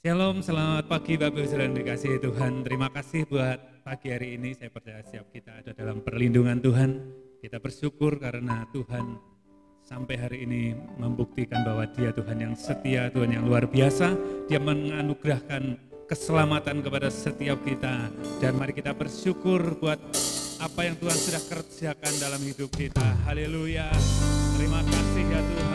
Shalom, selamat pagi Bapak Ibu Saudara yang dikasihi Tuhan. Terima kasih buat pagi hari ini. Saya percaya siap kita ada dalam perlindungan Tuhan. Kita bersyukur karena Tuhan sampai hari ini membuktikan bahwa Dia Tuhan yang setia, Tuhan yang luar biasa. Dia menganugerahkan keselamatan kepada setiap kita. Dan mari kita bersyukur buat apa yang Tuhan sudah kerjakan dalam hidup kita. Haleluya. Terima kasih ya Tuhan.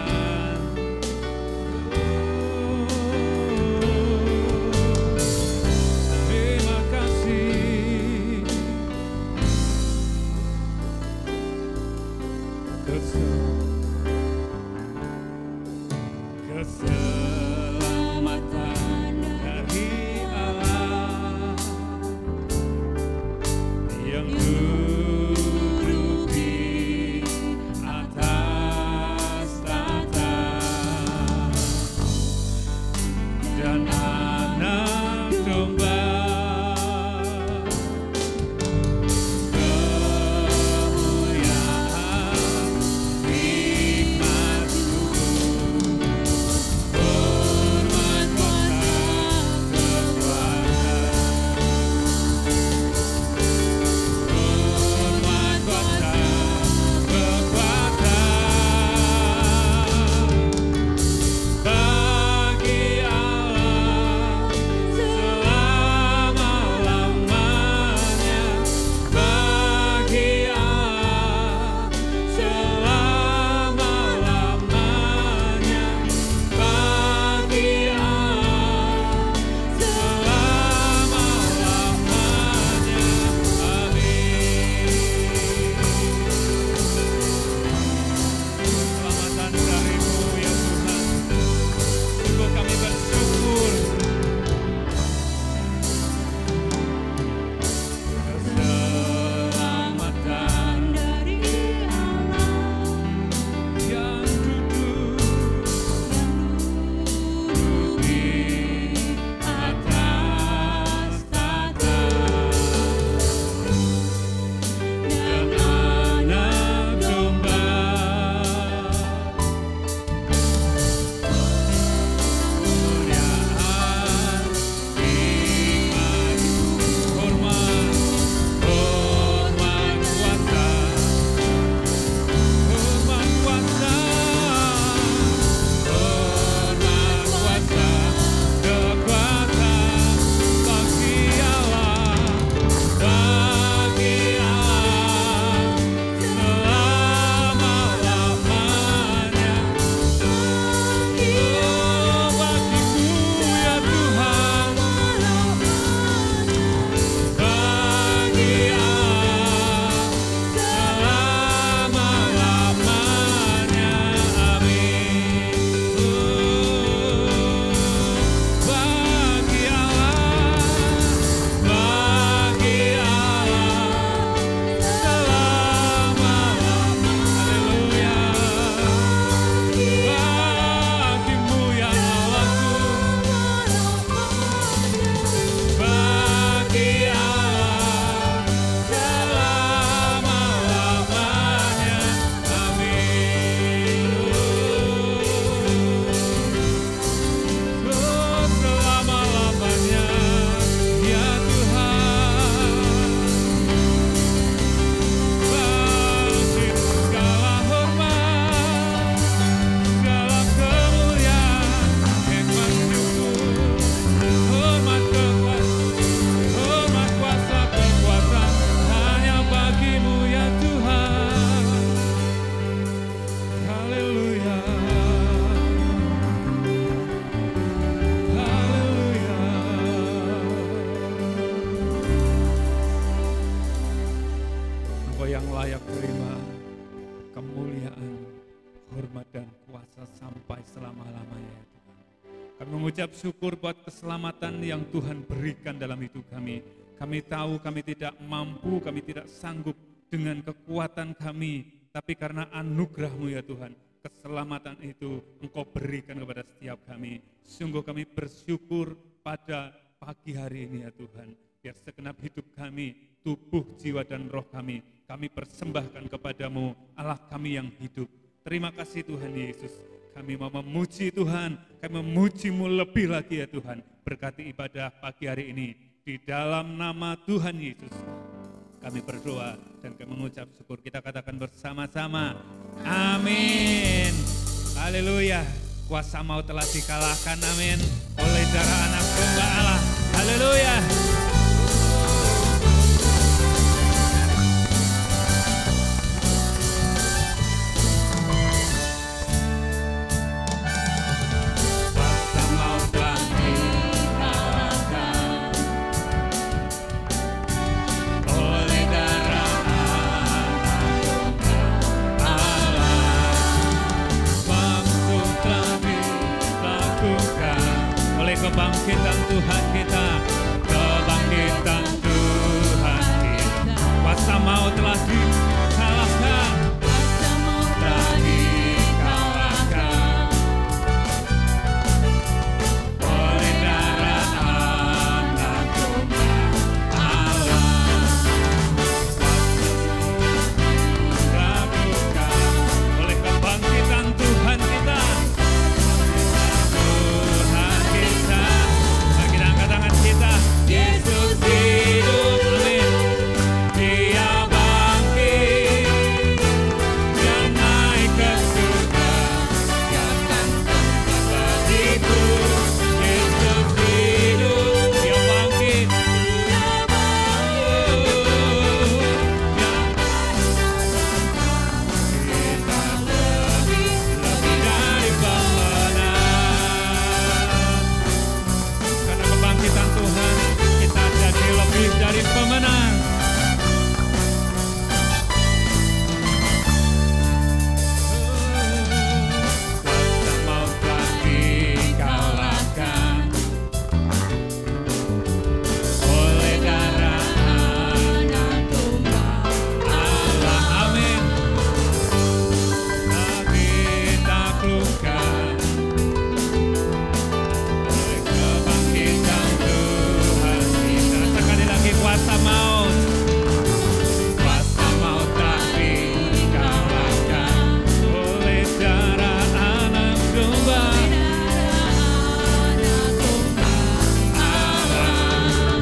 Keselamatan dari Allah yang duduk di atas tahta dan anak domba. Mengucap syukur buat keselamatan yang Tuhan berikan dalam hidup kami. Kami tahu kami tidak mampu, kami tidak sanggup dengan kekuatan kami. Tapi karena anugerah-Mu ya Tuhan, keselamatan itu Engkau berikan kepada setiap kami. Sungguh kami bersyukur pada pagi hari ini ya Tuhan. Biar segenap hidup kami, tubuh, jiwa, dan roh kami persembahkan kepadamu, Allah kami yang hidup. Terima kasih Tuhan Yesus. Kami mau memuji Tuhan Kami memuji-Mu lebih lagi ya Tuhan. Berkati ibadah pagi hari ini. Di dalam nama Tuhan Yesus. Kami berdoa dan kami mengucap syukur. Kita katakan bersama-sama. Amin. Haleluya. Kuasa maut telah dikalahkan. Amin. Oleh darah anak domba Allah. Haleluya. Kebangkitan Tuhan kita, kebangkitan Tuhan kita. Kuasa maut telah dikalahkan, kuasa maut telah dikalahkan. Oleh darah anak domba Allah, lakukan oleh kebangkitan Tuhan kita. Yesus hidup, amin. Dia bangkit, Dia naik ke surga, Dia akan tempat bagiku. Yesus hidup, Dia bangkit, Dia kita lebih dari pemenang. Karena kebangkitan Tuhan, jadi lebih dari pemenang. Kuasa maut telah dikalahkan oleh darah anak domba Allah. Amin. Telah ditaklukkan oleh kebangkitan Tuhan. Kuasa maut telah dikalahkan oleh darah anak domba Allah.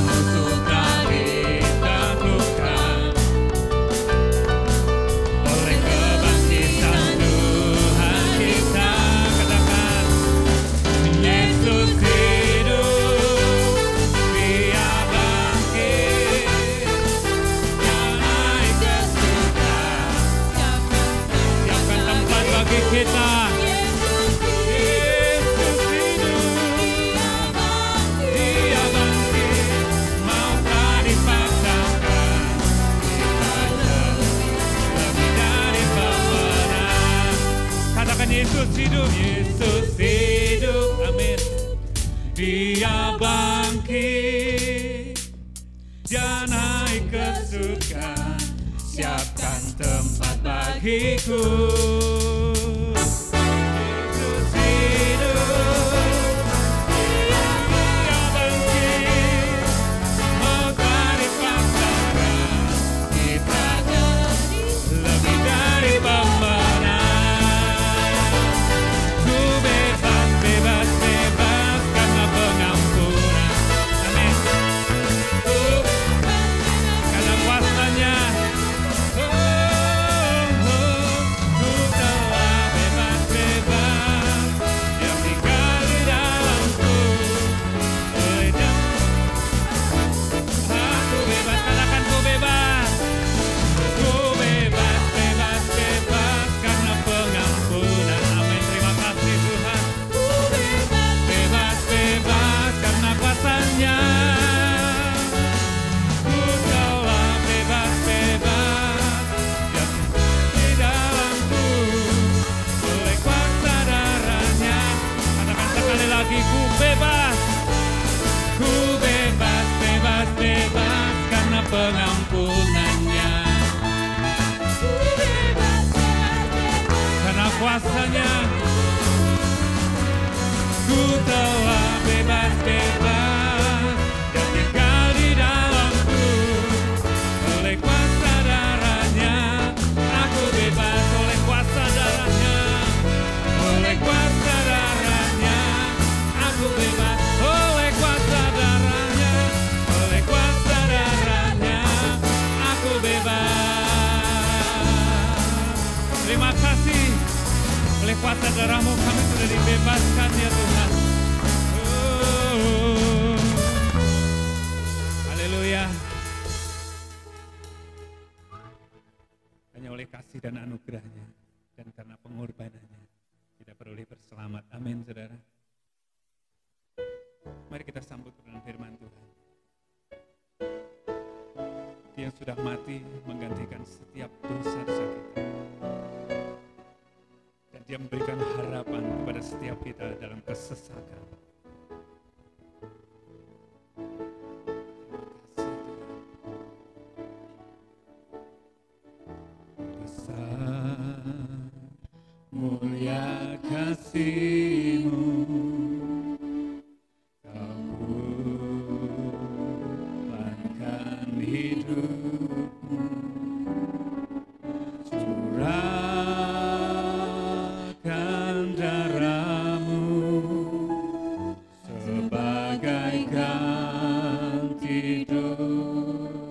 Musuh telah ditaklukkan oleh kebangkitan Tuhan kita. Katakan, Yesus hidup, Dia kita. Yesus hidup, Dia bangkit, maut telah dipatahkan, kita lebih dari pemenang. Katakan Yesus hidup, Yesus hidup, amin. Dia bangkit, Dia naik ke surga, siapkan tempat bagiku. Pengampunannya, karena kuasanya, ku telah bebas-bebas dan tinggal di dalamku. Oleh kuasa darahnya, aku bebas oleh kuasa darahnya, oleh kuasa darahnya. Amin, saudara. Mari kita sambut kebenaran firman Tuhan. Dia yang sudah mati menggantikan setiap dosa-dosa kita. Dan dia memberikan harapan kepada setiap kita dalam kesesakan. Mulia kasih-Mu, Kau kurbankan hidup-Mu, curahkan darah-Mu sebagai ganti dosaku.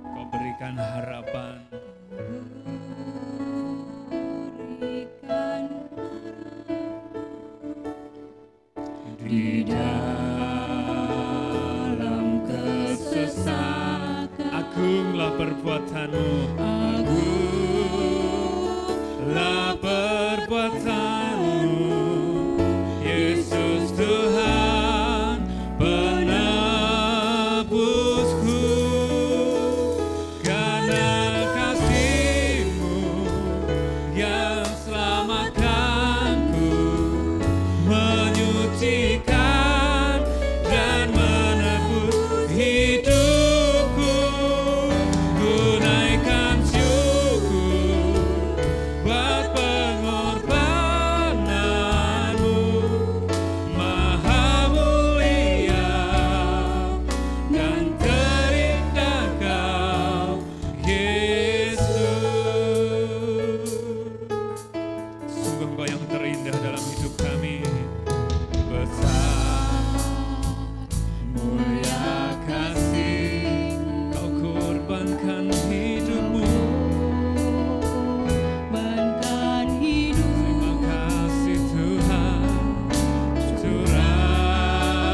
Kau berikan harapan di dalam kesesakan. Agunglah perbuatan-Mu, agunglah perbuatan-Mu, Yesus Tuhan penebusku. Karena kasih-Mu yang selamatkanku, menyucikan dan menebus hidupku. Tunaikan syukur buat pengorbanan-Mu, Maha mulia dan terindah Kau, Yesus. Sungguh Engkau yang terindah dalam hidup kami. Besar mulia kasih, Kau korbankan hidupmu. Korbankan hidup. Terima kasih Tuhan, curahkan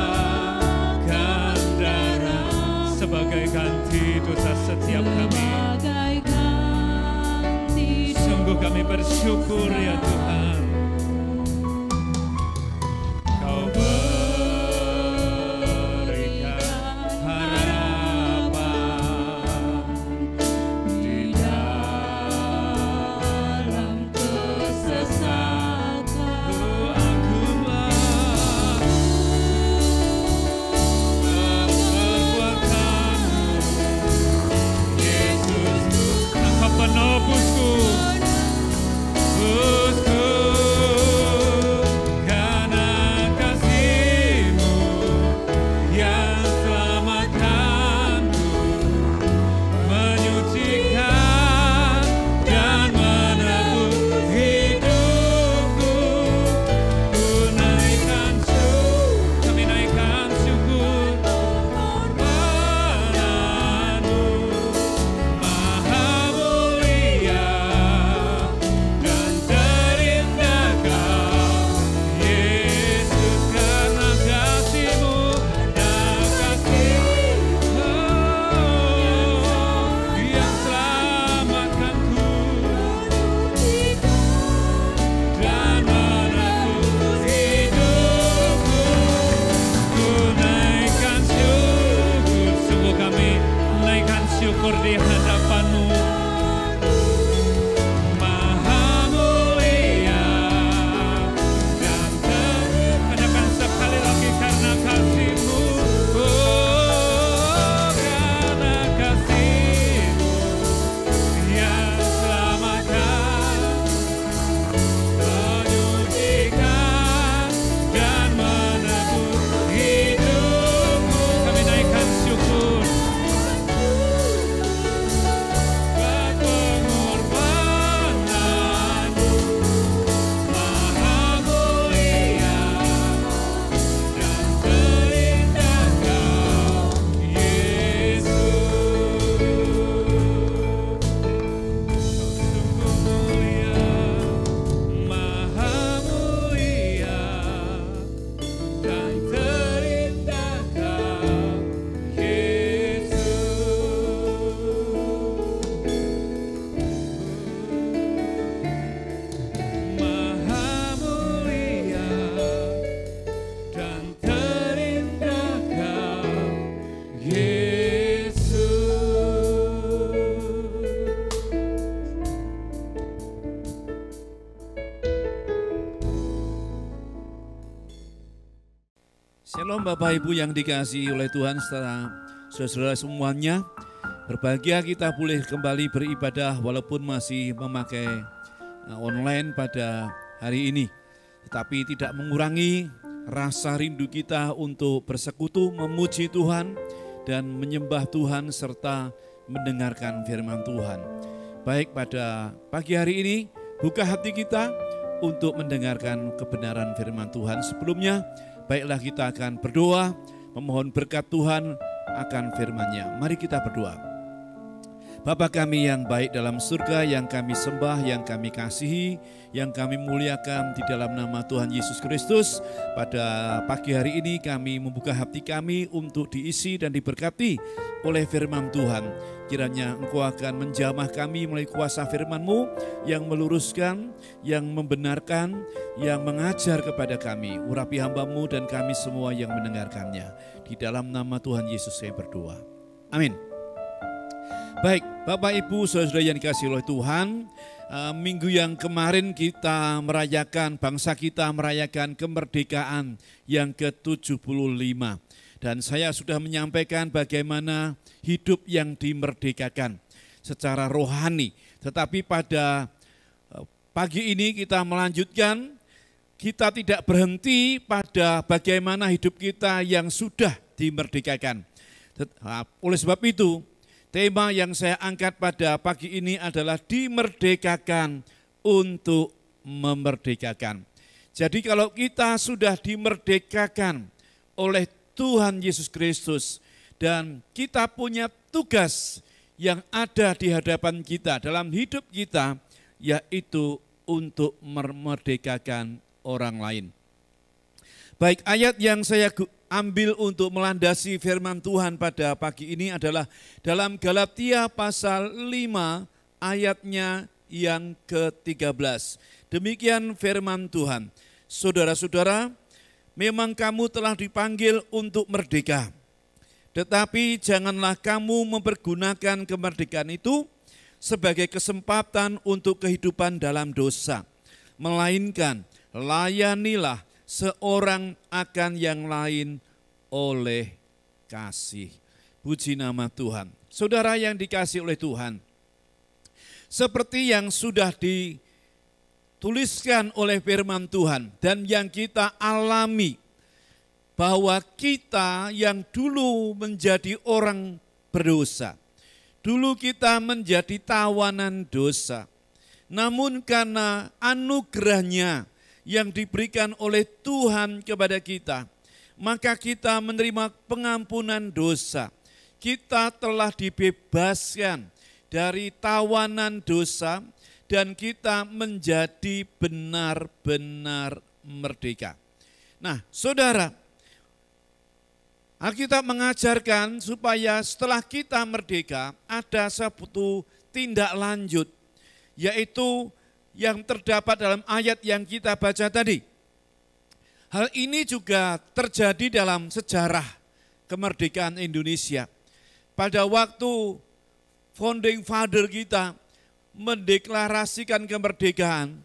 darah sebagai ganti dosa setiap kami. Sungguh kami bersyukur ya Tuhan. Kau berikan harapan di dalam kesesakan. Agunglah perbuatan-Mu, Yesus, Engkau penebusku. Shalom Bapak Ibu yang dikasihi oleh Tuhan, saudara-saudara semuanya. Berbahagia kita boleh kembali beribadah walaupun masih memakai online pada hari ini. Tetapi tidak mengurangi rasa rindu kita untuk bersekutu, memuji Tuhan, dan menyembah Tuhan serta mendengarkan firman Tuhan. Baik, pada pagi hari ini buka hati kita untuk mendengarkan kebenaran firman Tuhan. Sebelumnya, baiklah kita akan berdoa, memohon berkat Tuhan akan firman-Nya. Mari kita berdoa. Bapa kami yang baik dalam surga, yang kami sembah, yang kami kasihi, yang kami muliakan di dalam nama Tuhan Yesus Kristus. Pada pagi hari ini kami membuka hati kami untuk diisi dan diberkati oleh firman Tuhan. Kiranya Engkau akan menjamah kami melalui kuasa firman-Mu yang meluruskan, yang membenarkan, yang mengajar kepada kami. Urapi hamba-Mu dan kami semua yang mendengarkannya. Di dalam nama Tuhan Yesus saya berdoa. Amin. Baik, Bapak Ibu Saudara yang dikasihi oleh Tuhan, minggu yang kemarin kita merayakan, bangsa kita merayakan kemerdekaan yang ke-75. Dan saya sudah menyampaikan bagaimana hidup yang dimerdekakan secara rohani. Tetapi pada pagi ini kita melanjutkan, kita tidak berhenti pada bagaimana hidup kita yang sudah dimerdekakan. Oleh sebab itu, tema yang saya angkat pada pagi ini adalah dimerdekakan untuk memerdekakan. Jadi kalau kita sudah dimerdekakan oleh Tuhan Yesus Kristus dan kita punya tugas yang ada di hadapan kita dalam hidup kita, yaitu untuk memerdekakan orang lain. Baik, ayat yang saya ambil untuk melandasi firman Tuhan pada pagi ini adalah dalam Galatia pasal 5 ayatnya yang ke-13. Demikian firman Tuhan. Saudara-saudara, memang kamu telah dipanggil untuk merdeka. Tetapi janganlah kamu mempergunakan kemerdekaan itu sebagai kesempatan untuk kehidupan dalam dosa. Melainkan layanilah seorang akan yang lain oleh kasih. Puji nama Tuhan. Saudara yang dikasihi oleh Tuhan, seperti yang sudah dituliskan oleh firman Tuhan dan yang kita alami, bahwa kita yang dulu menjadi orang berdosa, dulu kita menjadi tawanan dosa, namun karena anugerahnya yang diberikan oleh Tuhan kepada kita, maka kita menerima pengampunan dosa. Kita telah dibebaskan dari tawanan dosa dan kita menjadi benar-benar merdeka. Nah, saudara, Alkitab mengajarkan supaya setelah kita merdeka ada satu tindak lanjut, yaitu yang terdapat dalam ayat yang kita baca tadi. Hal ini juga terjadi dalam sejarah kemerdekaan Indonesia. Pada waktu founding father kita mendeklarasikan kemerdekaan,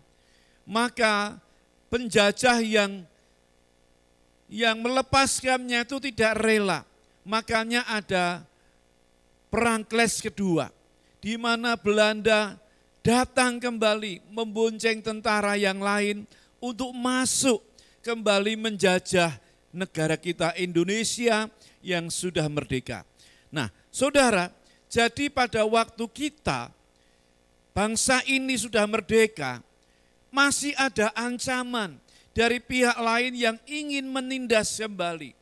maka penjajah yang melepaskannya itu tidak rela. Makanya ada Perang Kles kedua, di mana Belanda datang kembali membonceng tentara yang lain untuk masuk kembali menjajah negara kita Indonesia yang sudah merdeka. Nah, saudara, jadi pada waktu kita, bangsa ini sudah merdeka, masih ada ancaman dari pihak lain yang ingin menindas kembali.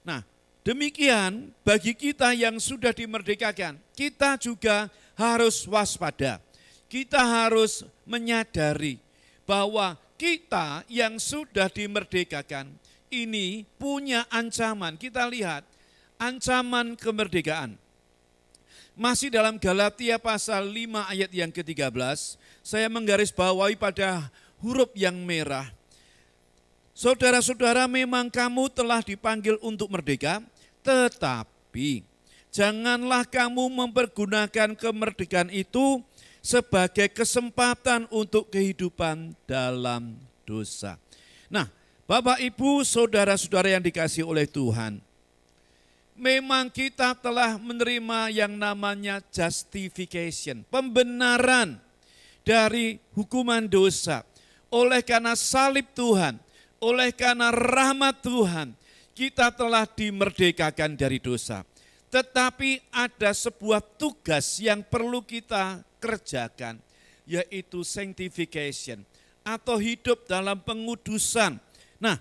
Nah, demikian bagi kita yang sudah dimerdekakan, kita juga harus waspada. Kita harus menyadari bahwa kita yang sudah dimerdekakan ini punya ancaman. Kita lihat ancaman kemerdekaan. Masih dalam Galatia pasal 5 ayat yang ke-13, saya menggarisbawahi pada huruf yang merah. Saudara-saudara, memang kamu telah dipanggil untuk merdeka, tetapi janganlah kamu mempergunakan kemerdekaan itu sebagai kesempatan untuk kehidupan dalam dosa. Nah, Bapak, Ibu, saudara-saudara yang dikasihi oleh Tuhan, memang kita telah menerima yang namanya justification, pembenaran dari hukuman dosa. Oleh karena salib Tuhan, oleh karena rahmat Tuhan, kita telah dimerdekakan dari dosa. Tetapi ada sebuah tugas yang perlu kita kerjakan, yaitu sanctification atau hidup dalam pengudusan. Nah,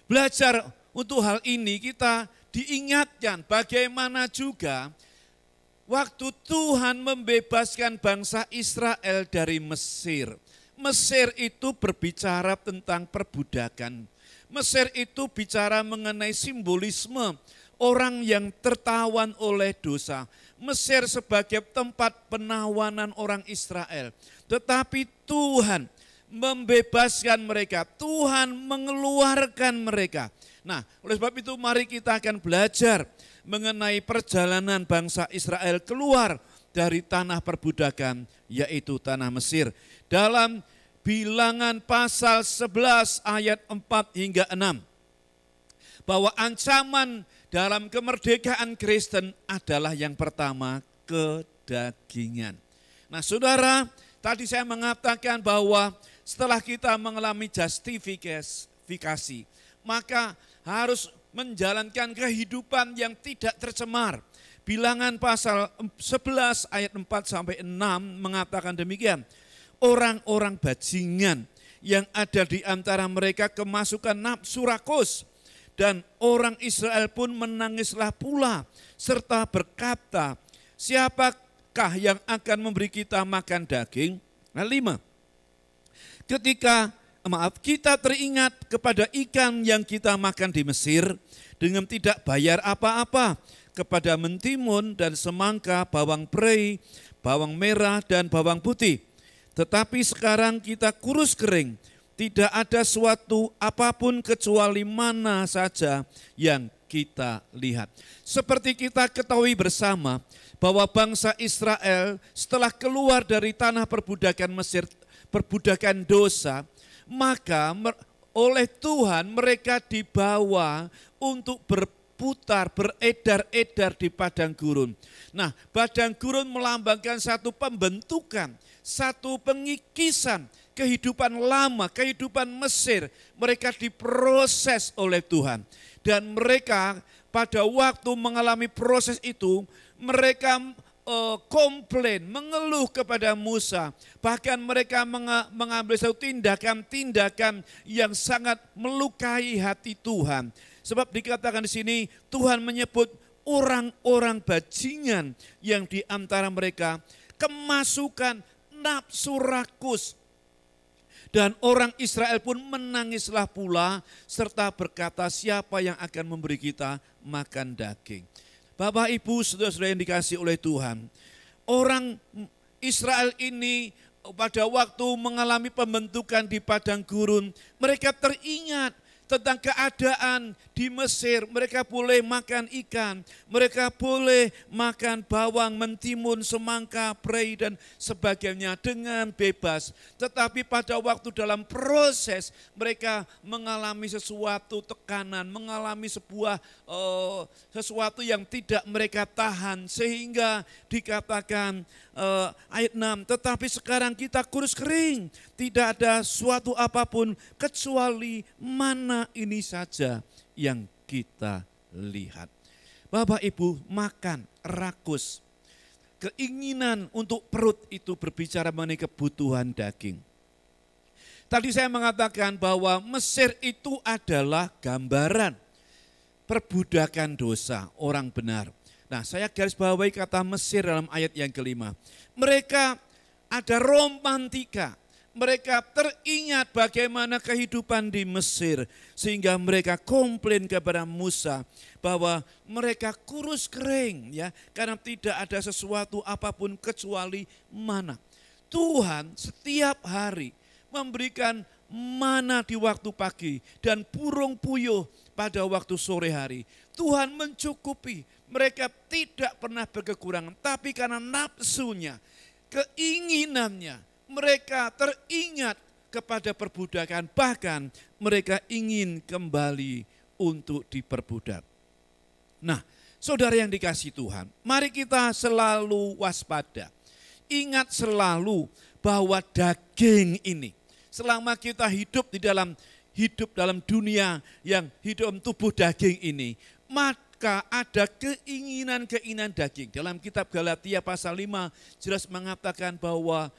belajar untuk hal ini kita diingatkan bagaimana juga waktu Tuhan membebaskan bangsa Israel dari Mesir. Mesir itu berbicara tentang perbudakan. Mesir itu bicara mengenai simbolisme orang yang tertawan oleh dosa. Mesir sebagai tempat penawanan orang Israel. Tetapi Tuhan membebaskan mereka, Tuhan mengeluarkan mereka. Nah, oleh sebab itu mari kita akan belajar mengenai perjalanan bangsa Israel keluar dari tanah perbudakan, yaitu tanah Mesir. Dalam Bilangan pasal 11 ayat 4 hingga 6. Bahwa ancaman dalam kemerdekaan Kristen adalah yang pertama, kedagingan. Nah, saudara, tadi saya mengatakan bahwa setelah kita mengalami justifikasi, maka harus menjalankan kehidupan yang tidak tercemar. Bilangan pasal 11 ayat 4 sampai 6 mengatakan demikian. Orang-orang bajingan yang ada di antara mereka kemasukan nafsu rakus, dan orang Israel pun menangislah pula serta berkata, siapakah yang akan memberi kita makan daging? Nah, 5. Kita teringat kepada ikan yang kita makan di Mesir dengan tidak bayar apa-apa, kepada mentimun dan semangka, bawang prei, bawang merah dan bawang putih. Tetapi sekarang kita kurus kering, tidak ada suatu apapun kecuali mana saja yang kita lihat. Seperti kita ketahui bersama bahwa bangsa Israel setelah keluar dari tanah perbudakan Mesir, perbudakan dosa, maka oleh Tuhan mereka dibawa untuk berputar, beredar-edar di padang gurun. Nah, padang gurun melambangkan satu pembentukan, satu pengikisan kehidupan lama, kehidupan Mesir. Mereka diproses oleh Tuhan. Dan mereka pada waktu mengalami proses itu, mereka komplain, mengeluh kepada Musa. Bahkan mereka mengambil satu tindakan-tindakan yang sangat melukai hati Tuhan. Sebab dikatakan di sini Tuhan menyebut orang-orang bajingan yang di antara mereka kemasukan nafsu rakus. Dan orang Israel pun menangislah pula serta berkata, siapa yang akan memberi kita makan daging? Bapak, Ibu, saudara-saudara yang dikasihi oleh Tuhan, orang Israel ini pada waktu mengalami pembentukan di padang gurun, mereka teringat tentang keadaan di Mesir. Mereka boleh makan ikan, mereka boleh makan bawang, mentimun, semangka, prei dan sebagainya dengan bebas. Tetapi pada waktu dalam proses mereka mengalami sesuatu tekanan, mengalami sesuatu yang tidak mereka tahan, sehingga dikatakan ayat 6, tetapi sekarang kita kurus kering, tidak ada suatu apapun kecuali mana ini saja yang kita lihat. Bapak Ibu, makan, rakus, keinginan untuk perut itu berbicara mengenai kebutuhan daging. Tadi saya mengatakan bahwa Mesir itu adalah gambaran perbudakan dosa orang benar. Nah, saya garis bawahi kata Mesir dalam ayat yang kelima. Mereka ada romantika. Mereka teringat bagaimana kehidupan di Mesir. Sehingga mereka komplain kepada Musa bahwa mereka kurus kering, ya, karena tidak ada sesuatu apapun kecuali mana. Tuhan setiap hari memberikan mana di waktu pagi dan burung puyuh pada waktu sore hari. Tuhan mencukupi. Mereka tidak pernah berkekurangan, tapi karena nafsunya, keinginannya, mereka teringat kepada perbudakan, bahkan mereka ingin kembali untuk diperbudak. Nah, saudara yang dikasihi Tuhan, mari kita selalu waspada. Ingat selalu bahwa daging ini, selama kita hidup dalam dunia yang hidup tubuh daging ini, maka ada keinginan-keinginan daging. Dalam kitab Galatia pasal 5 jelas mengatakan bahwa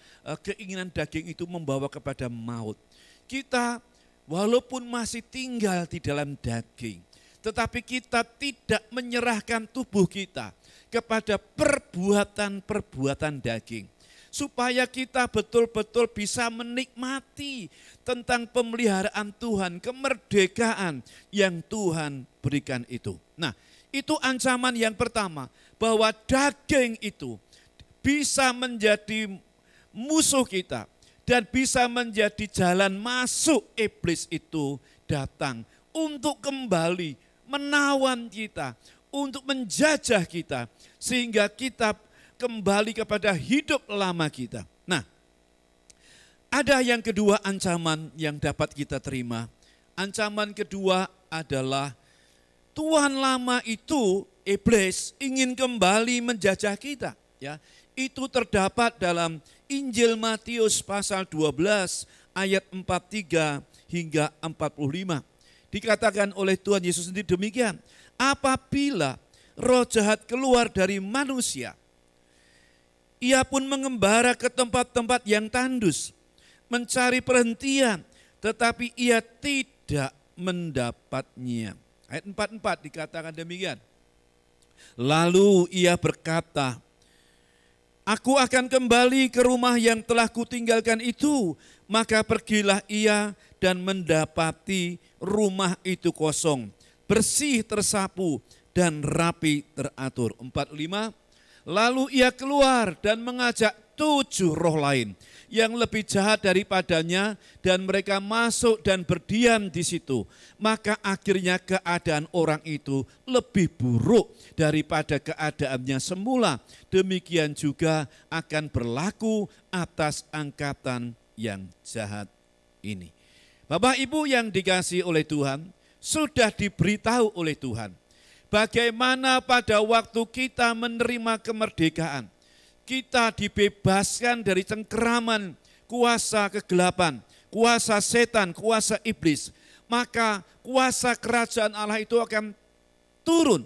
keinginan daging itu membawa kepada maut. Kita walaupun masih tinggal di dalam daging, tetapi kita tidak menyerahkan tubuh kita kepada perbuatan-perbuatan daging. Supaya kita betul-betul bisa menikmati tentang pemeliharaan Tuhan, kemerdekaan yang Tuhan berikan itu. Nah, itu ancaman yang pertama, bahwa daging itu bisa menjadi musuh kita dan bisa menjadi jalan masuk iblis itu datang untuk kembali menawan kita, untuk menjajah kita, sehingga kita kembali kepada hidup lama kita. Nah, ada yang kedua ancaman yang dapat kita terima. Ancaman kedua adalah Tuhan lama itu, iblis, ingin kembali menjajah kita. Ya, itu terdapat dalam Injil Matius pasal 12 ayat 43 hingga 45. Dikatakan oleh Tuhan Yesus sendiri demikian, apabila roh jahat keluar dari manusia, ia pun mengembara ke tempat-tempat yang tandus, mencari perhentian, tetapi ia tidak mendapatnya. Ayat 44 dikatakan demikian. Lalu ia berkata, aku akan kembali ke rumah yang telah kutinggalkan itu. Maka pergilah ia dan mendapati rumah itu kosong, bersih tersapu dan rapi teratur. 45. Lalu ia keluar dan mengajak 7 roh lain yang lebih jahat daripadanya, dan mereka masuk dan berdiam di situ. Maka akhirnya keadaan orang itu lebih buruk daripada keadaannya semula. Demikian juga akan berlaku atas angkatan yang jahat ini. Bapak Ibu yang dikasihi oleh Tuhan, sudah diberitahu oleh Tuhan bagaimana pada waktu kita menerima kemerdekaan, kita dibebaskan dari cengkeraman kuasa kegelapan, kuasa setan, kuasa iblis. Maka kuasa kerajaan Allah itu akan turun.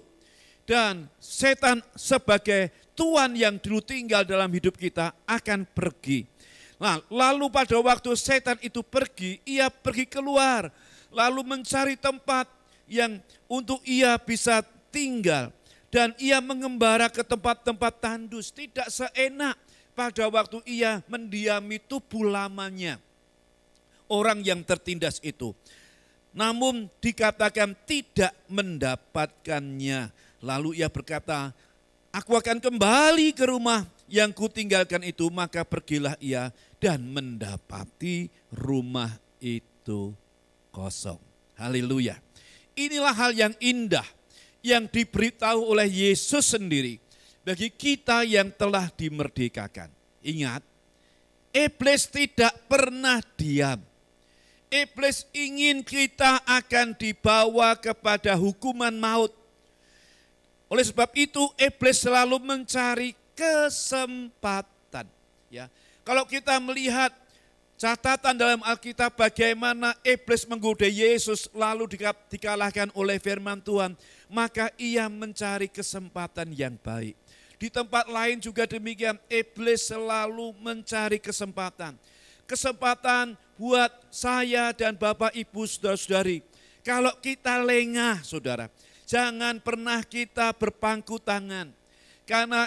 Dan setan sebagai Tuhan yang dulu tinggal dalam hidup kita akan pergi. Nah, lalu pada waktu setan itu pergi, ia pergi keluar. Lalu mencari tempat yang untuk ia bisa tinggal. Dan ia mengembara ke tempat-tempat tandus, tidak seenak pada waktu ia mendiami tubuh lamanya orang yang tertindas itu. Namun dikatakan tidak mendapatkannya. Lalu ia berkata, aku akan kembali ke rumah yang kutinggalkan itu. Maka pergilah ia dan mendapati rumah itu kosong. Haleluya. Inilah hal yang indah yang diberitahu oleh Yesus sendiri bagi kita yang telah dimerdekakan. Ingat, iblis tidak pernah diam. Iblis ingin kita akan dibawa kepada hukuman maut. Oleh sebab itu, iblis selalu mencari kesempatan. Ya, kalau kita melihat catatan dalam Alkitab bagaimana iblis menggoda Yesus lalu dikalahkan oleh firman Tuhan, maka ia mencari kesempatan yang baik. Di tempat lain juga demikian, iblis selalu mencari kesempatan. Kesempatan buat saya dan Bapak Ibu saudara-saudari. Kalau kita lengah saudara, jangan pernah kita berpangku tangan. Karena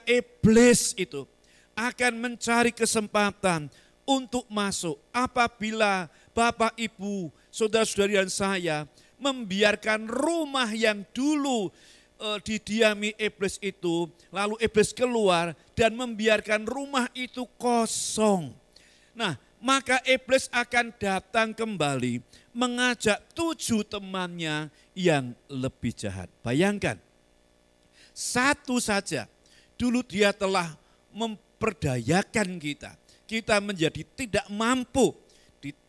iblis itu akan mencari kesempatan untuk masuk. Apabila Bapak Ibu saudara-saudari dan saya membiarkan rumah yang dulu didiami iblis itu, lalu iblis keluar dan membiarkan rumah itu kosong. Nah, maka iblis akan datang kembali mengajak 7 temannya yang lebih jahat. Bayangkan, satu saja dulu dia telah memperdayakan kita. Kita menjadi tidak mampu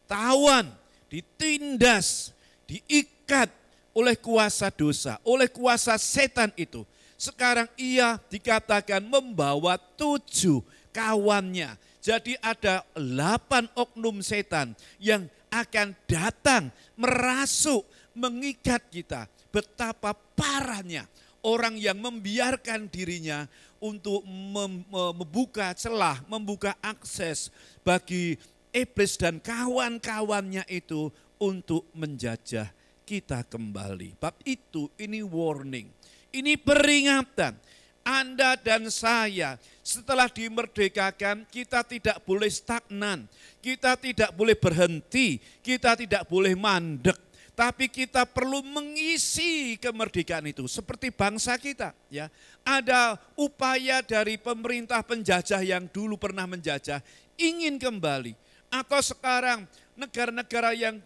ditawan, ditindas, diikat oleh kuasa dosa, oleh kuasa setan itu. Sekarang ia dikatakan membawa 7 kawannya. Jadi ada 8 oknum setan yang akan datang, merasuk, mengikat kita. Betapa parahnya orang yang membiarkan dirinya untuk membuka celah, membuka akses bagi iblis dan kawan-kawannya itu untuk menjajah kita kembali. Bab itu ini warning, ini peringatan. Anda dan saya setelah dimerdekakan kita tidak boleh stagnan, kita tidak boleh berhenti, kita tidak boleh mandek. Tapi kita perlu mengisi kemerdekaan itu seperti bangsa kita, ya. Ada upaya dari pemerintah penjajah yang dulu pernah menjajah ingin kembali, atau sekarang negara-negara yang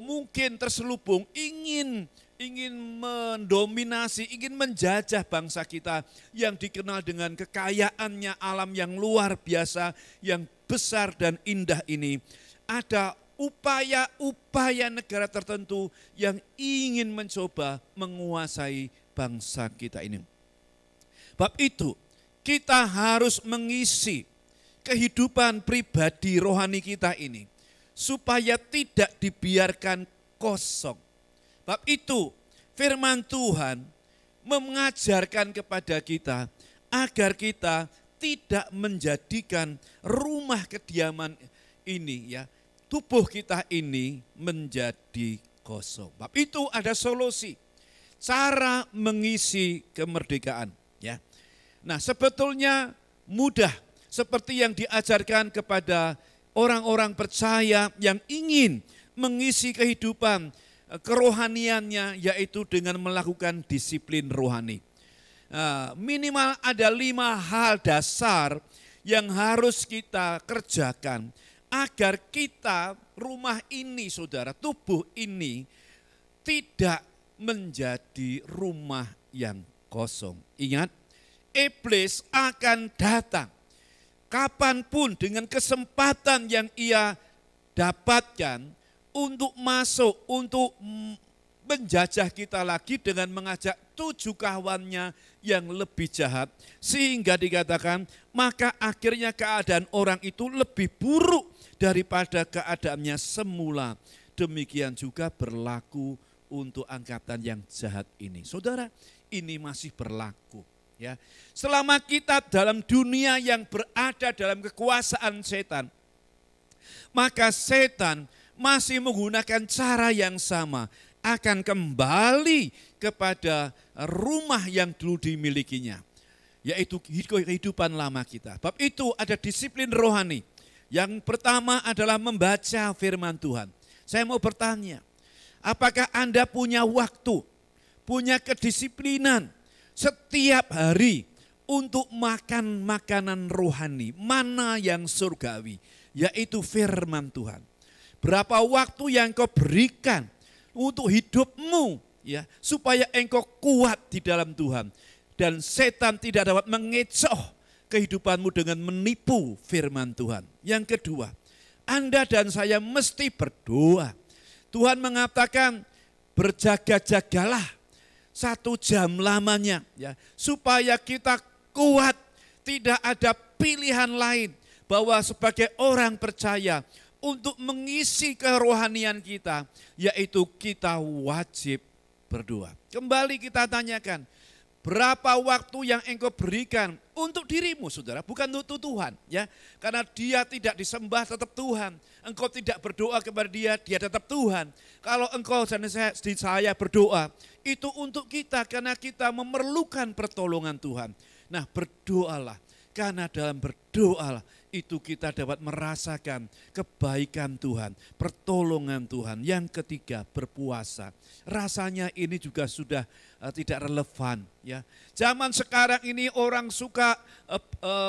mungkin terselubung ingin mendominasi, ingin menjajah bangsa kita yang dikenal dengan kekayaannya alam yang luar biasa, yang besar dan indah ini. Ada upaya-upaya negara tertentu yang ingin mencoba menguasai bangsa kita ini. Bab itu kita harus mengisi kehidupan pribadi rohani kita ini supaya tidak dibiarkan kosong. Bab itu firman Tuhan mengajarkan kepada kita agar kita tidak menjadikan rumah kediaman ini, ya, tubuh kita ini menjadi kosong. Bab itu ada solusi, cara mengisi kemerdekaan, ya. Nah, sebetulnya mudah seperti yang diajarkan kepada orang-orang percaya yang ingin mengisi kehidupan kerohaniannya, yaitu dengan melakukan disiplin rohani. Minimal ada 5 hal dasar yang harus kita kerjakan agar kita, rumah ini saudara, tubuh ini tidak menjadi rumah yang kosong. Ingat, iblis akan datang kapanpun dengan kesempatan yang ia dapatkan untuk masuk, untuk menjajah kita lagi dengan mengajak 7 kawannya yang lebih jahat. Sehingga dikatakan, maka akhirnya keadaan orang itu lebih buruk daripada keadaannya semula. Demikian juga berlaku untuk angkatan yang jahat ini. Saudara, ini masih berlaku. Ya, selama kita dalam dunia yang berada dalam kekuasaan setan, maka setan masih menggunakan cara yang sama, akan kembali kepada rumah yang dulu dimilikinya, yaitu kehidupan lama kita. Bab itu ada disiplin rohani. Yang pertama adalah membaca firman Tuhan. Saya mau bertanya, apakah Anda punya waktu, punya kedisiplinan setiap hari untuk makan makanan rohani, mana yang surgawi, yaitu firman Tuhan? Berapa waktu yang engkau berikan untuk hidupmu, ya, supaya engkau kuat di dalam Tuhan dan setan tidak dapat mengecoh kehidupanmu dengan menipu firman Tuhan. Yang kedua, Anda dan saya mesti berdoa. Tuhan mengatakan berjaga-jagalah 1 jam lamanya, ya, supaya kita kuat. Tidak ada pilihan lain bahwa sebagai orang percaya untuk mengisi kerohanian kita, yaitu kita wajib berdoa. Kembali kita tanyakan, berapa waktu yang engkau berikan untuk dirimu, saudara, bukan untuk Tuhan, ya. Karena dia tidak disembah tetap Tuhan. Engkau tidak berdoa kepada dia, dia tetap Tuhan. Kalau engkau dan saya berdoa, itu untuk kita karena kita memerlukan pertolongan Tuhan. Nah, berdoalah, karena dalam berdoalah itu kita dapat merasakan kebaikan Tuhan, pertolongan Tuhan. Yang ketiga, berpuasa. Rasanya ini juga sudah tidak relevan, ya. Zaman sekarang ini orang suka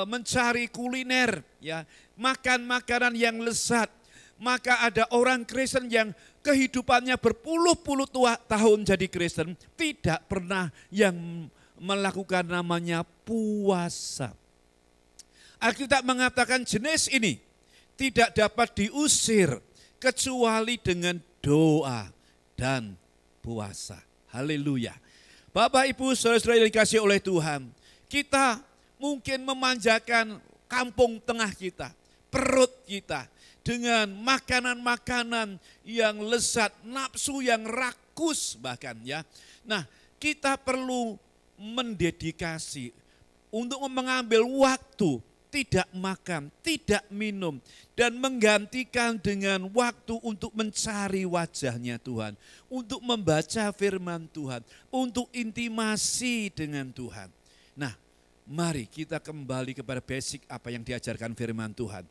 mencari kuliner, ya, makan makanan yang lezat. Maka ada orang Kristen yang kehidupannya berpuluh-puluh tahun jadi Kristen, tidak pernah yang melakukan namanya puasa. Alkitab mengatakan jenis ini tidak dapat diusir kecuali dengan doa dan puasa. Haleluya. Bapak, Ibu, saudara-saudara yang dikasihi oleh Tuhan, kita mungkin memanjakan kampung tengah kita, perut kita, dengan makanan-makanan yang lezat, nafsu yang rakus bahkan ya. Nah, kita perlu mendedikasi untuk mengambil waktu, tidak makan, tidak minum, dan menggantikan dengan waktu untuk mencari wajahnya Tuhan, untuk membaca firman Tuhan, untuk intimasi dengan Tuhan. Nah, mari kita kembali kepada basic apa yang diajarkan firman Tuhan.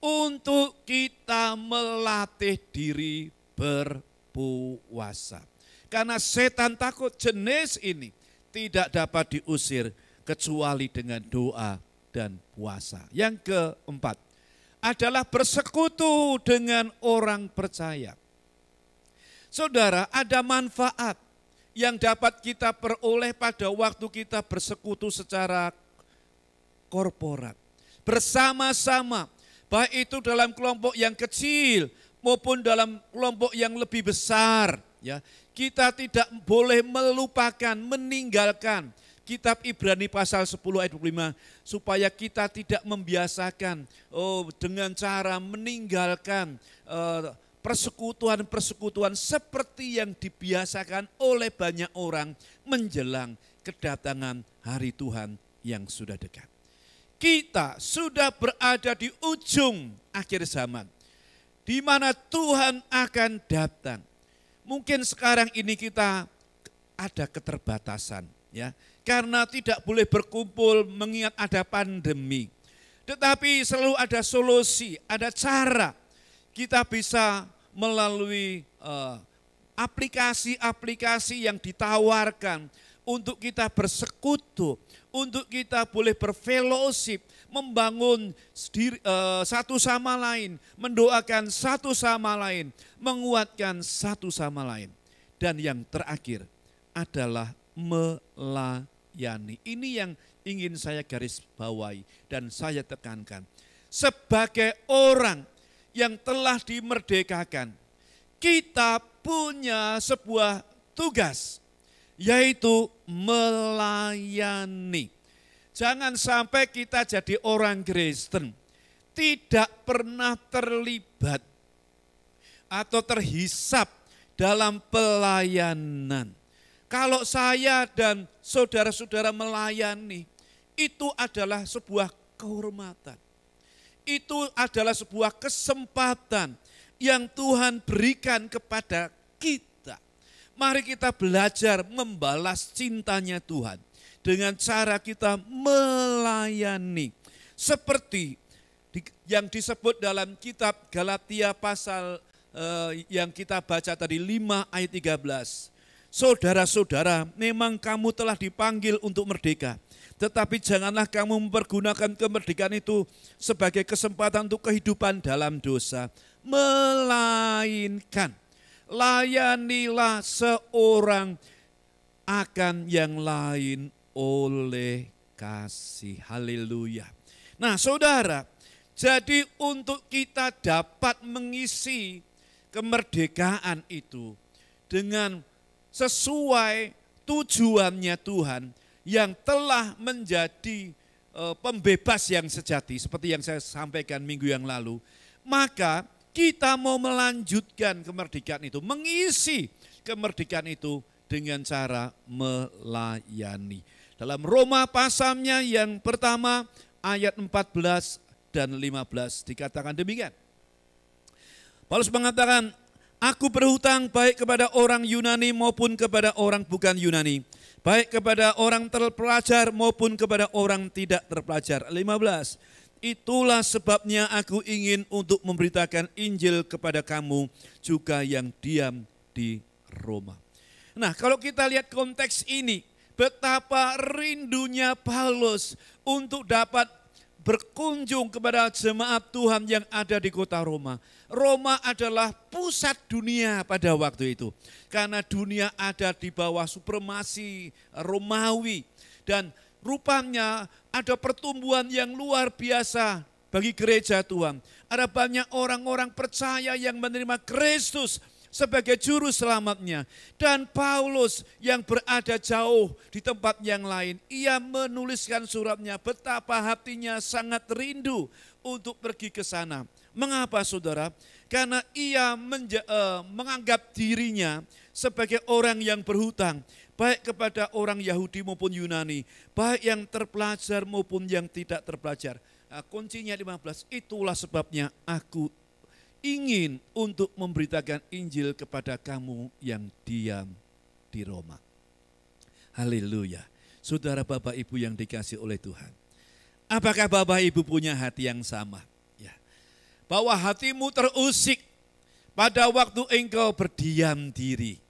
Untuk kita melatih diri berpuasa. Karena setan takut jenis ini tidak dapat diusir kecuali dengan doa dan puasa. Yang keempat adalah bersekutu dengan orang percaya. Saudara, ada manfaat yang dapat kita peroleh pada waktu kita bersekutu secara korporat. Bersama-sama, baik itu dalam kelompok yang kecil maupun dalam kelompok yang lebih besar. Ya, kita tidak boleh melupakan, meninggalkan Kitab Ibrani pasal 10 ayat 25, supaya kita tidak membiasakan dengan cara meninggalkan persekutuan-persekutuan seperti yang dibiasakan oleh banyak orang menjelang kedatangan hari Tuhan yang sudah dekat. Kita sudah berada di ujung akhir zaman, di mana Tuhan akan datang. Mungkin sekarang ini kita ada keterbatasan, ya. Karena tidak boleh berkumpul mengingat ada pandemi. Tetapi selalu ada solusi, ada cara. Kita bisa melalui aplikasi-aplikasi yang ditawarkan untuk kita bersekutu, untuk kita boleh berfellowship, membangun satu sama lain, mendoakan satu sama lain, menguatkan satu sama lain. Dan yang terakhir adalah melayani. Ini yang ingin saya garis bawahi dan saya tekankan. Sebagai orang yang telah dimerdekakan, kita punya sebuah tugas, yaitu melayani. Jangan sampai kita jadi orang Kristen, tidak pernah terlibat atau terhisap dalam pelayanan. Kalau saya dan saudara-saudara melayani, itu adalah sebuah kehormatan. Itu adalah sebuah kesempatan yang Tuhan berikan kepada kita. Mari kita belajar membalas cintanya Tuhan dengan cara kita melayani. Seperti yang disebut dalam kitab Galatia pasal yang kita baca tadi 5 ayat 13. Saudara-saudara, memang kamu telah dipanggil untuk merdeka. Tetapi janganlah kamu mempergunakan kemerdekaan itu sebagai kesempatan untuk kehidupan dalam dosa. Melainkan, layanilah seorang akan yang lain oleh kasih. Haleluya. Nah saudara, jadi untuk kita dapat mengisi kemerdekaan itu dengan sesuai tujuannya Tuhan yang telah menjadi pembebas yang sejati seperti yang saya sampaikan minggu yang lalu, maka kita mau melanjutkan kemerdekaan itu, mengisi kemerdekaan itu dengan cara melayani. Dalam Roma pasalnya yang pertama ayat 14 dan 15 dikatakan demikian. Paulus mengatakan, aku berhutang baik kepada orang Yunani maupun kepada orang bukan Yunani, baik kepada orang terpelajar maupun kepada orang tidak terpelajar. 15. Itulah sebabnya aku ingin untuk memberitakan Injil kepada kamu juga yang diam di Roma. Nah, kalau kita lihat konteks ini, betapa rindunya Paulus untuk dapat berkunjung kepada jemaat Tuhan yang ada di kota Roma. Roma adalah pusat dunia pada waktu itu. Karena dunia ada di bawah supremasi Romawi. Dan rupanya ada pertumbuhan yang luar biasa bagi gereja Tuhan. Ada banyak orang-orang percaya yang menerima Kristus sebagai juru selamatnya. Dan Paulus yang berada jauh di tempat yang lain, ia menuliskan suratnya betapa hatinya sangat rindu untuk pergi ke sana. Mengapa saudara? Karena ia menganggap dirinya sebagai orang yang berhutang, baik kepada orang Yahudi maupun Yunani, baik yang terpelajar maupun yang tidak terpelajar. Nah, kuncinya 15, itulah sebabnya aku ingin untuk memberitakan Injil kepada kamu yang diam di Roma. Haleluya. Saudara Bapak Ibu yang dikasihi oleh Tuhan. Apakah Bapak Ibu punya hati yang sama? Ya. Bahwa hatimu terusik pada waktu engkau berdiam diri.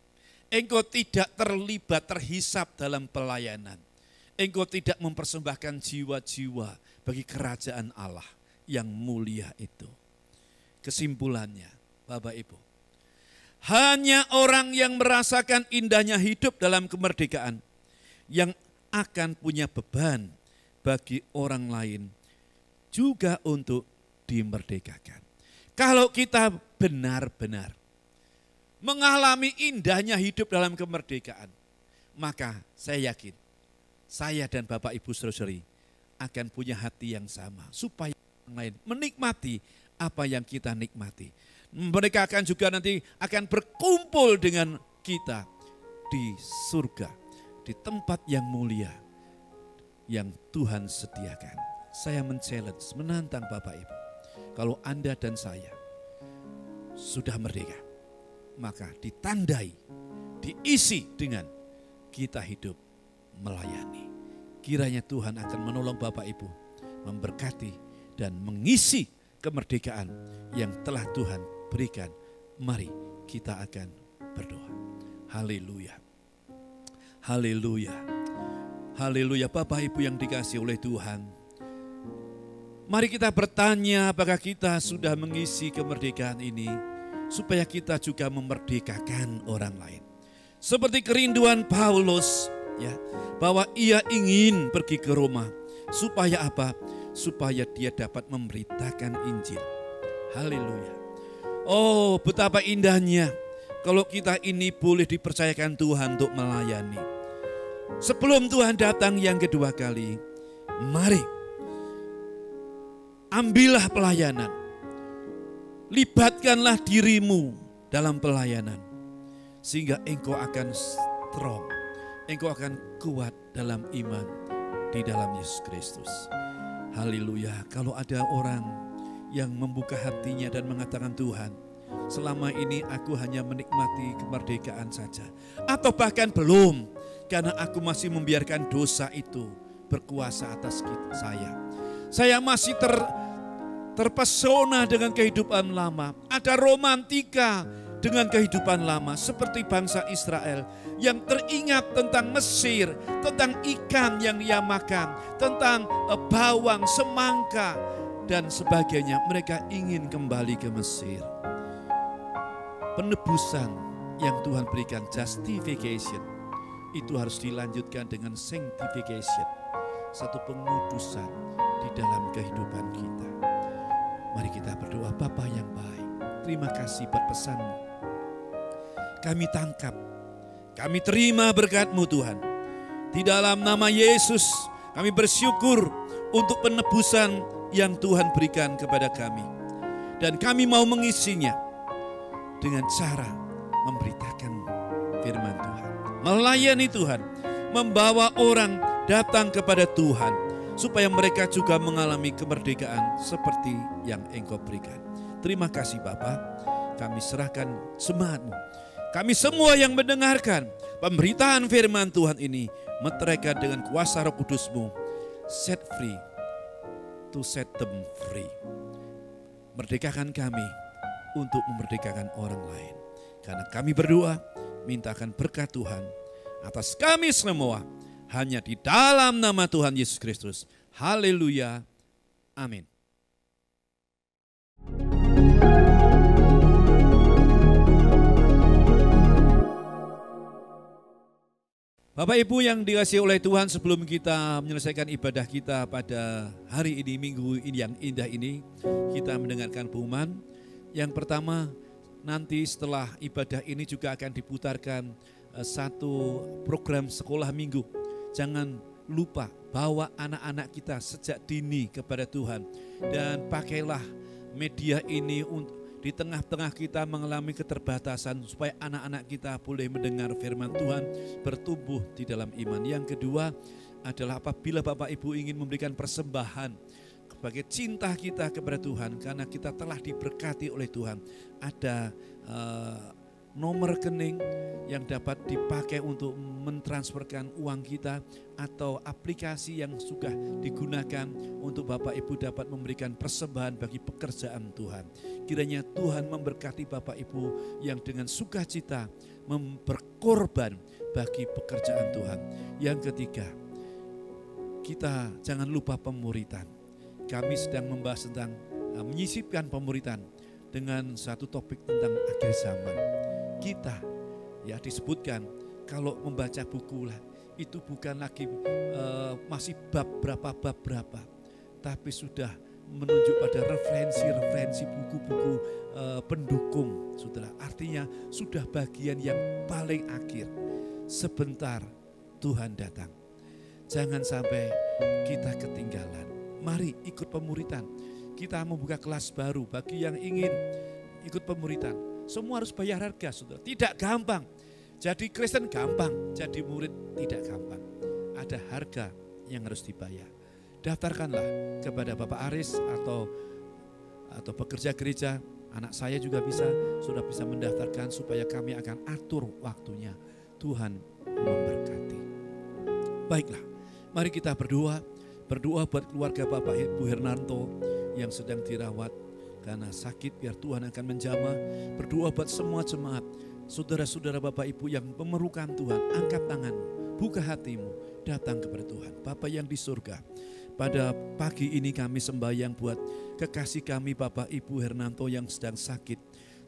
Engkau tidak terlibat, terhisap dalam pelayanan. Engkau tidak mempersembahkan jiwa-jiwa bagi kerajaan Allah yang mulia itu. Kesimpulannya, Bapak Ibu, hanya orang yang merasakan indahnya hidup dalam kemerdekaan yang akan punya beban bagi orang lain juga untuk dimerdekakan. Kalau kita benar-benar mengalami indahnya hidup dalam kemerdekaan, maka saya yakin saya dan Bapak Ibu saudara-saudari akan punya hati yang sama supaya orang lain menikmati apa yang kita nikmati. Mereka akan juga nanti akan berkumpul dengan kita di surga, di tempat yang mulia yang Tuhan sediakan. Saya men-challenge, menantang Bapak Ibu. Kalau Anda dan saya sudah merdeka, maka ditandai, diisi dengan kita hidup melayani. Kiranya Tuhan akan menolong Bapak Ibu, memberkati dan mengisi kemerdekaan yang telah Tuhan berikan. Mari kita akan berdoa. Haleluya. Haleluya. Haleluya. Bapak Ibu yang dikasihi oleh Tuhan, mari kita bertanya apakah kita sudah mengisi kemerdekaan ini supaya kita juga memerdekakan orang lain. Seperti kerinduan Paulus, ya, bahwa ia ingin pergi ke Roma. Supaya apa? Supaya dia dapat memberitakan Injil. Haleluya. Oh, betapa indahnya kalau kita ini boleh dipercayakan Tuhan untuk melayani. Sebelum Tuhan datang yang kedua kali, mari ambillah pelayanan. Libatkanlah dirimu dalam pelayanan. Sehingga engkau akan strong. Engkau akan kuat dalam iman di dalam Yesus Kristus. Haleluya. Kalau ada orang yang membuka hatinya dan mengatakan, Tuhan, selama ini aku hanya menikmati kemerdekaan saja. Atau bahkan belum, karena aku masih membiarkan dosa itu berkuasa atas saya. Saya masih terpesona dengan kehidupan lama. Ada romantika dengan kehidupan lama. Seperti bangsa Israel yang teringat tentang Mesir, tentang ikan yang ia makan, tentang bawang, semangka, dan sebagainya. Mereka ingin kembali ke Mesir. Penebusan yang Tuhan berikan, justification, itu harus dilanjutkan dengan sanctification. Satu pengudusan di dalam kehidupan kita. Mari kita berdoa. Bapa yang baik, terima kasih buat pesan-Mu. Kami tangkap, kami terima berkat-Mu Tuhan. Di dalam nama Yesus kami bersyukur untuk penebusan yang Tuhan berikan kepada kami. Dan kami mau mengisinya dengan cara memberitakan firman Tuhan. Melayani Tuhan, membawa orang datang kepada Tuhan. Supaya mereka juga mengalami kemerdekaan seperti yang Engkau berikan. Terima kasih Bapa, kami serahkan semangat-Mu. Kami semua yang mendengarkan pemberitaan firman Tuhan ini, mereka dengan kuasa Roh Kudus-Mu, set free, to set them free. Merdekakan kami untuk memerdekakan orang lain. Karena kami berdoa, mintakan berkat Tuhan atas kami semua, hanya di dalam nama Tuhan Yesus Kristus. Haleluya. Amin. Bapak Ibu yang dikasihi oleh Tuhan, sebelum kita menyelesaikan ibadah kita pada hari ini, minggu ini yang indah ini, kita mendengarkan pengumuman. Yang pertama, nanti setelah ibadah ini juga akan diputarkan satu program sekolah minggu. Jangan lupa bawa anak-anak kita sejak dini kepada Tuhan. Dan pakailah media ini untuk di tengah-tengah kita mengalami keterbatasan supaya anak-anak kita boleh mendengar firman Tuhan, bertumbuh di dalam iman. Yang kedua adalah apabila Bapak Ibu ingin memberikan persembahan sebagai cinta kita kepada Tuhan karena kita telah diberkati oleh Tuhan, ada nomor rekening yang dapat dipakai untuk mentransferkan uang kita atau aplikasi yang sudah digunakan untuk Bapak Ibu dapat memberikan persembahan bagi pekerjaan Tuhan. Kiranya Tuhan memberkati Bapak Ibu yang dengan sukacita berkorban bagi pekerjaan Tuhan. Yang ketiga, kita jangan lupa pemuritan. Kami sedang membahas tentang menyisipkan pemuritan dengan satu topik tentang akhir zaman. Kita ya disebutkan kalau membaca buku lah itu bukan lagi masih bab berapa, tapi sudah menunjuk pada referensi buku-buku pendukung, saudara. Artinya sudah bagian yang paling akhir. Sebentar Tuhan datang. Jangan sampai kita ketinggalan. Mari ikut pemuritan. Kita membuka kelas baru bagi yang ingin ikut pemuritan. Semua harus bayar harga, saudara. Tidak gampang. Jadi Kristen gampang, jadi murid tidak gampang. Ada harga yang harus dibayar. Daftarkanlah kepada Bapak Aris atau pekerja gereja. Anak saya juga sudah bisa mendaftarkan supaya kami akan atur waktunya. Tuhan memberkati. Baiklah, mari kita berdoa. Berdoa buat keluarga Bapak Ibu Hernanto yang sedang dirawat karena sakit, biar Tuhan akan menjamah. Berdoa buat semua jemaat, saudara-saudara Bapak Ibu yang memerlukan Tuhan. Angkat tanganmu, buka hatimu, datang kepada Tuhan. Bapa yang di surga, pada pagi ini kami sembahyang buat kekasih kami Bapak Ibu Hernanto yang sedang sakit.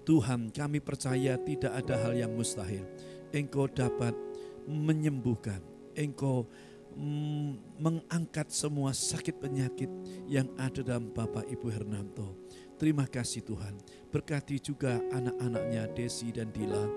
Tuhan, kami percaya tidak ada hal yang mustahil. Engkau dapat menyembuhkan, Engkau mengangkat semua sakit penyakit yang ada dalam Bapak Ibu Hernanto. Terima kasih Tuhan. Berkati juga anak-anaknya Desi dan Dila.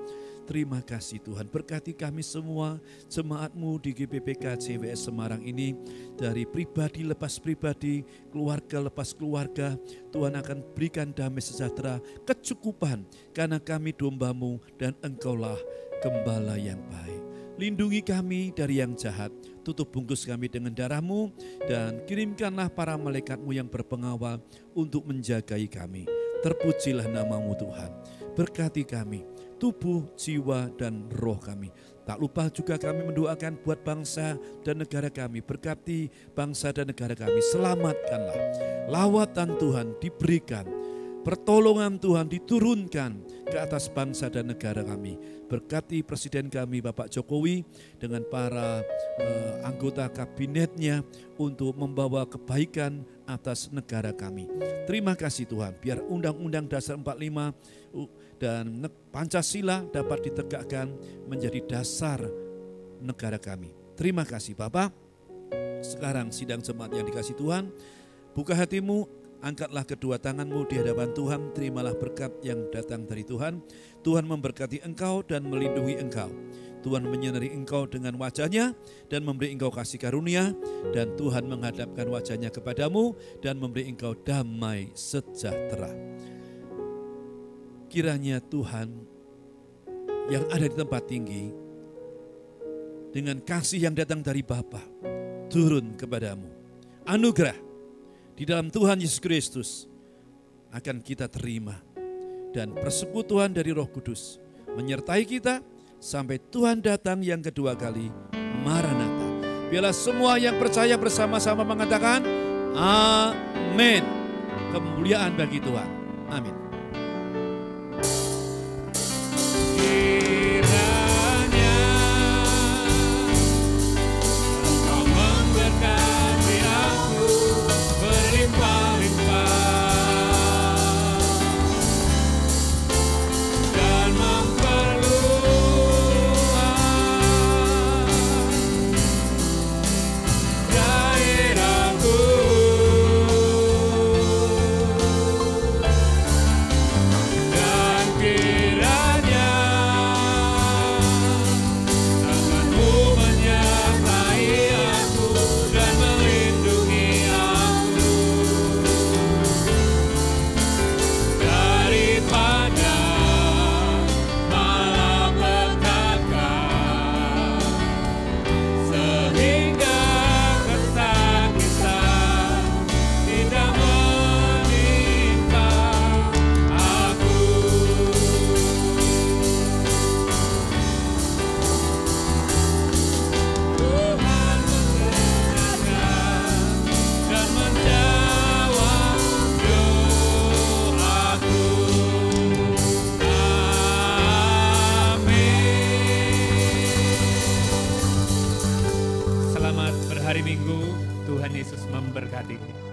Terima kasih Tuhan. Berkati kami semua jemaat-Mu di GBPK CWS Semarang ini. Dari pribadi lepas pribadi, keluarga lepas keluarga. Tuhan akan berikan damai sejahtera, kecukupan. Karena kami domba-Mu dan Engkaulah gembala yang baik. Lindungi kami dari yang jahat. Tutup bungkus kami dengan darah-Mu. Dan kirimkanlah para malaikat-Mu yang berpengawal untuk menjagai kami. Terpujilah nama-Mu Tuhan. Berkati kami, tubuh, jiwa, dan roh kami. Tak lupa juga kami mendoakan buat bangsa dan negara kami. Berkati bangsa dan negara kami. Selamatkanlah. Lawatan Tuhan diberikan. Pertolongan Tuhan diturunkan ke atas bangsa dan negara kami. Berkati Presiden kami Bapak Jokowi dengan para anggota kabinetnya untuk membawa kebaikan atas negara kami. Terima kasih Tuhan, biar Undang-Undang Dasar 45 dan Pancasila dapat ditegakkan menjadi dasar negara kami. Terima kasih Bapak. Sekarang sidang jemaat yang dikasih Tuhan, buka hatimu, angkatlah kedua tanganmu di hadapan Tuhan, terimalah berkat yang datang dari Tuhan. Tuhan memberkati engkau dan melindungi engkau. Tuhan menyinari engkau dengan wajah-Nya dan memberi engkau kasih karunia. Dan Tuhan menghadapkan wajah-Nya kepadamu dan memberi engkau damai sejahtera. Kiranya Tuhan yang ada di tempat tinggi, dengan kasih yang datang dari Bapa, turun kepadamu. Anugerah di dalam Tuhan Yesus Kristus akan kita terima. Dan persekutuan dari Roh Kudus menyertai kita sampai Tuhan datang yang kedua kali. Maranatha. Biarlah semua yang percaya bersama-sama mengatakan amin. Kemuliaan bagi Tuhan. Amin. Selamat berhari Minggu. Tuhan Yesus memberkati.